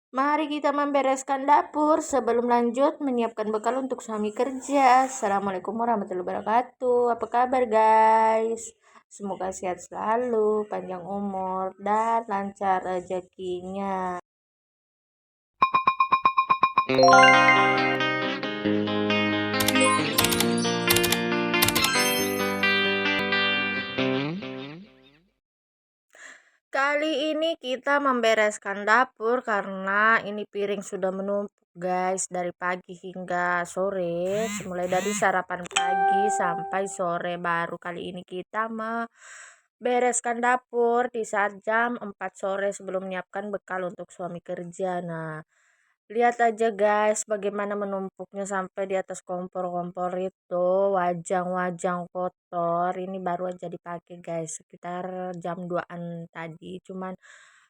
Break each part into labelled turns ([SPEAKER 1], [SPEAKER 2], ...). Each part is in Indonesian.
[SPEAKER 1] Mari kita membereskan dapur sebelum lanjut menyiapkan bekal untuk suami kerja. Assalamualaikum warahmatullahi wabarakatuh. Apa kabar guys? Semoga sehat selalu, panjang umur, dan lancar rezekinya. Kali ini kita membereskan dapur karena ini piring sudah menumpuk guys dari pagi hingga sore, mulai dari sarapan pagi sampai sore. Baru kali ini kita membereskan dapur di saat jam 4 sore sebelum menyiapkan bekal untuk suami kerja. Nah, lihat aja guys bagaimana menumpuknya sampai di atas kompor-kompor itu, wajang-wajang kotor. Ini baru aja dipakai guys, sekitar jam 2-an tadi. Cuman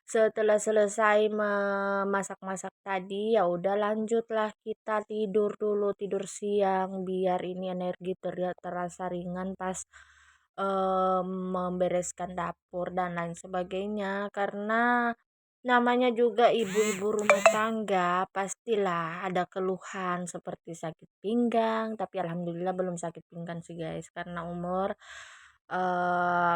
[SPEAKER 1] setelah selesai memasak-masak tadi, ya udah lanjutlah kita tidur dulu, tidur siang biar ini energi terasa ringan pas membereskan dapur dan lain sebagainya. Karena namanya juga ibu-ibu rumah tangga, pastilah ada keluhan seperti sakit pinggang, tapi alhamdulillah belum sakit pinggang sih guys, karena umur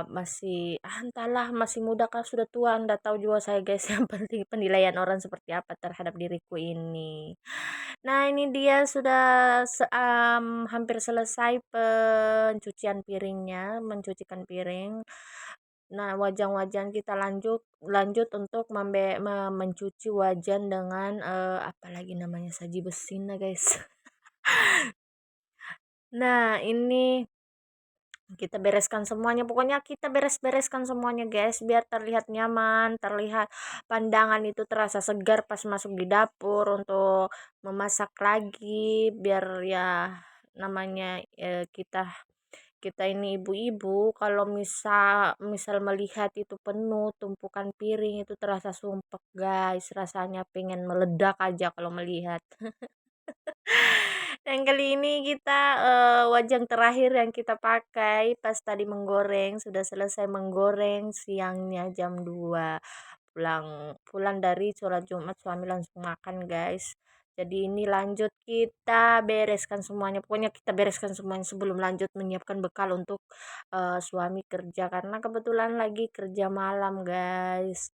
[SPEAKER 1] masih entahlah masih muda kah sudah tua Anda tahu juga saya guys. Yang penting penilaian orang seperti apa terhadap diriku ini. Nah, ini dia sudah hampir selesai pencucian piringnya, mencucikan piring. Nah, wajan-wajan kita lanjut lanjut untuk mencuci wajan dengan apalagi namanya saji besi nah guys. Nah, ini kita bereskan semuanya, pokoknya kita bereskan semuanya guys biar terlihat nyaman, terlihat pandangan itu terasa segar pas masuk di dapur untuk memasak lagi, biar ya namanya kita kita ini ibu-ibu kalau misal misal melihat itu penuh tumpukan piring itu terasa sumpek guys, rasanya pengen meledak aja kalau melihat. Dan kali ini kita wajan terakhir yang kita pakai pas tadi menggoreng, sudah selesai menggoreng siangnya jam 2. Pulang pulang dari sholat Jumat suami langsung makan, guys. Jadi ini lanjut kita bereskan semuanya. Pokoknya kita bereskan semuanya sebelum lanjut menyiapkan bekal untuk suami kerja karena kebetulan lagi kerja malam, guys.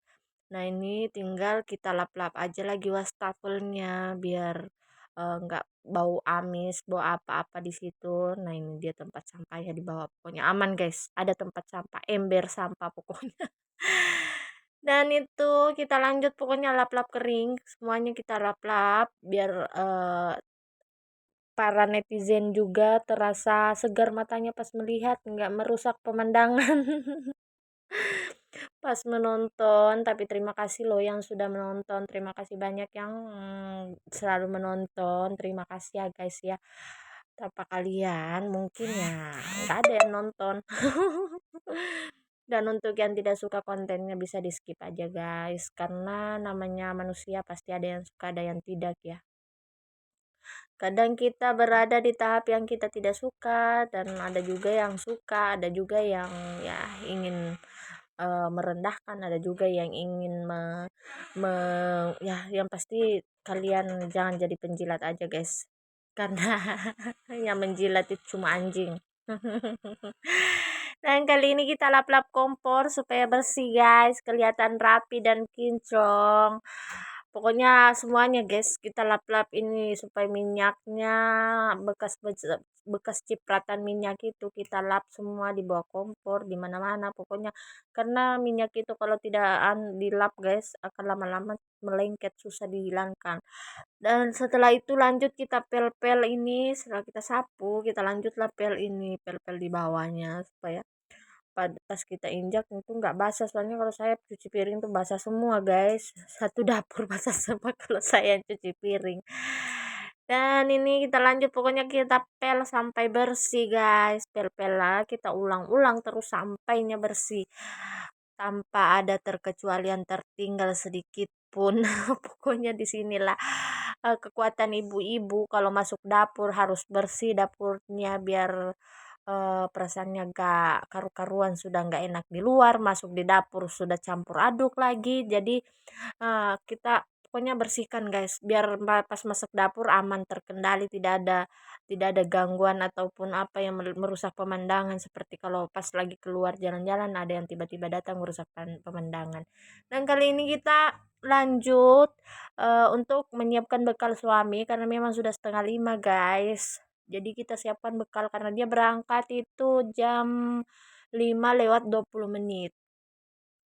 [SPEAKER 1] Nah, ini tinggal kita lap-lap aja lagi wastafelnya biar nggak bau amis, bau apa-apa di situ. Nah, ini dia tempat sampahnya di bawah. Pokoknya aman, guys. Ada tempat sampah, ember sampah pokoknya. Dan itu kita lanjut pokoknya lap-lap kering, semuanya kita lap-lap biar para netizen juga terasa segar matanya pas melihat, nggak merusak pemandangan. Pas menonton. Tapi terima kasih loh yang sudah menonton, terima kasih banyak yang selalu menonton, terima kasih ya guys ya, tanpa kalian mungkin ya nggak ada yang nonton. Dan untuk yang tidak suka kontennya bisa di skip aja guys, karena namanya manusia pasti ada yang suka ada yang tidak ya. Kadang kita berada di tahap yang kita tidak suka dan ada juga yang suka, ada juga yang ya ingin merendahkan, ada juga yang ingin ya yang pasti kalian jangan jadi penjilat aja guys, karena yang menjilat itu cuma anjing. Dan kali ini kita lap-lap kompor supaya bersih guys, kelihatan rapi dan kinclong. Pokoknya semuanya guys kita lap-lap ini supaya minyaknya, bekas bekas cipratan minyak itu kita lap semua di bawah kompor di mana-mana pokoknya, karena minyak itu kalau tidak dilap guys akan lama-lama melengket susah dihilangkan. Dan setelah itu lanjut kita pel-pel ini, setelah kita sapu kita lanjutlah pel ini, pel-pel di bawahnya supaya pas kita injak itu nggak basah, soalnya kalau saya cuci piring tuh basah semua guys. Satu dapur basah semua kalau saya cuci piring. Dan ini kita lanjut pokoknya kita pel sampai bersih guys, pel-pel lah kita ulang-ulang terus sampainya bersih tanpa ada terkecualian tertinggal sedikit pun. Pokoknya disinilah kekuatan ibu-ibu kalau masuk dapur harus bersih dapurnya biar perasaannya gak karu-karuan, sudah nggak enak di luar masuk di dapur sudah campur aduk lagi. Jadi kita pokoknya bersihkan guys, biar pas masuk dapur aman, terkendali, tidak ada gangguan ataupun apa yang merusak pemandangan, seperti kalau pas lagi keluar jalan-jalan ada yang tiba-tiba datang merusak pemandangan. Dan kali ini kita lanjut untuk menyiapkan bekal suami, karena memang sudah 4:30 guys. Jadi kita siapkan bekal karena dia berangkat itu jam 5:20.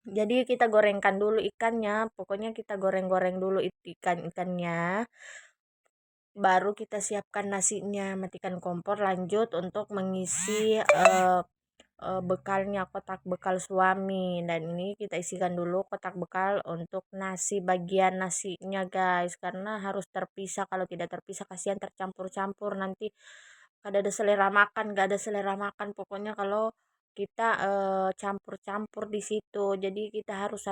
[SPEAKER 1] Jadi kita gorengkan dulu ikannya, pokoknya kita goreng-goreng dulu ikan-ikannya, baru kita siapkan nasinya, matikan kompor, lanjut untuk mengisi bekalnya, kotak bekal suami. Dan ini kita isikan dulu kotak bekal untuk nasi, bagian nasinya guys, karena harus terpisah, kalau tidak terpisah kasihan tercampur-campur nanti kada ada selera makan, gak ada selera makan pokoknya kalau kita campur-campur di situ. Jadi kita harus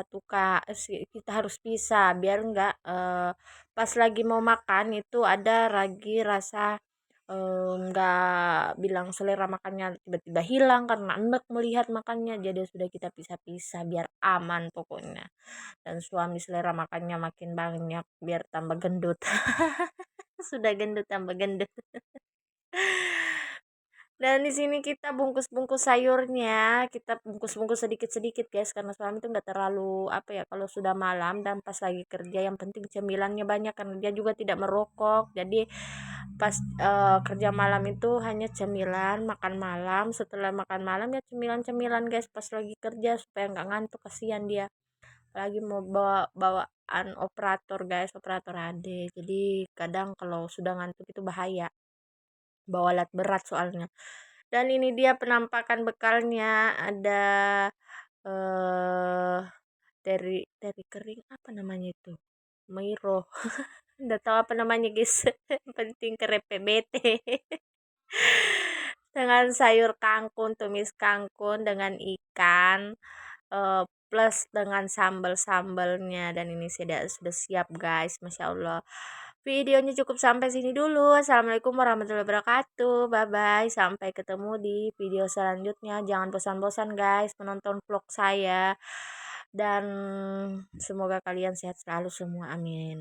[SPEAKER 1] kita harus pisah biar enggak pas lagi mau makan itu ada lagi rasa nggak bilang selera makannya tiba-tiba hilang karena enak melihat makannya. Jadi sudah kita pisah-pisah biar aman pokoknya. Dan suami selera makannya makin banyak biar tambah gendut. Sudah gendut tambah gendut. Dan di sini kita bungkus-bungkus sayurnya, kita bungkus-bungkus sedikit-sedikit guys, karena suami tuh nggak terlalu apa ya kalau sudah malam dan pas lagi kerja, yang penting cemilannya banyak karena dia juga tidak merokok. Jadi pas kerja malam itu hanya cemilan, makan malam, setelah makan malam ya cemilan-cemilan guys pas lagi kerja supaya nggak ngantuk, kasihan dia. Apalagi mau bawaan operator guys, operator HD. Jadi kadang kalau sudah ngantuk itu bahaya, bawa alat berat soalnya. Dan ini dia penampakan bekalnya, ada eh teri kering, apa namanya itu, Miro. Nggak tahu apa namanya guys. Yang penting kerepe bete. Dengan sayur kangkung, tumis kangkung dengan ikan, plus dengan sambal-sambalnya. Dan ini sudah siap guys, masya Allah. Videonya cukup sampai sini dulu. Assalamualaikum warahmatullahi wabarakatuh. Bye bye, sampai ketemu di video selanjutnya. Jangan bosan-bosan guys menonton vlog saya, dan semoga kalian sehat selalu semua, amin.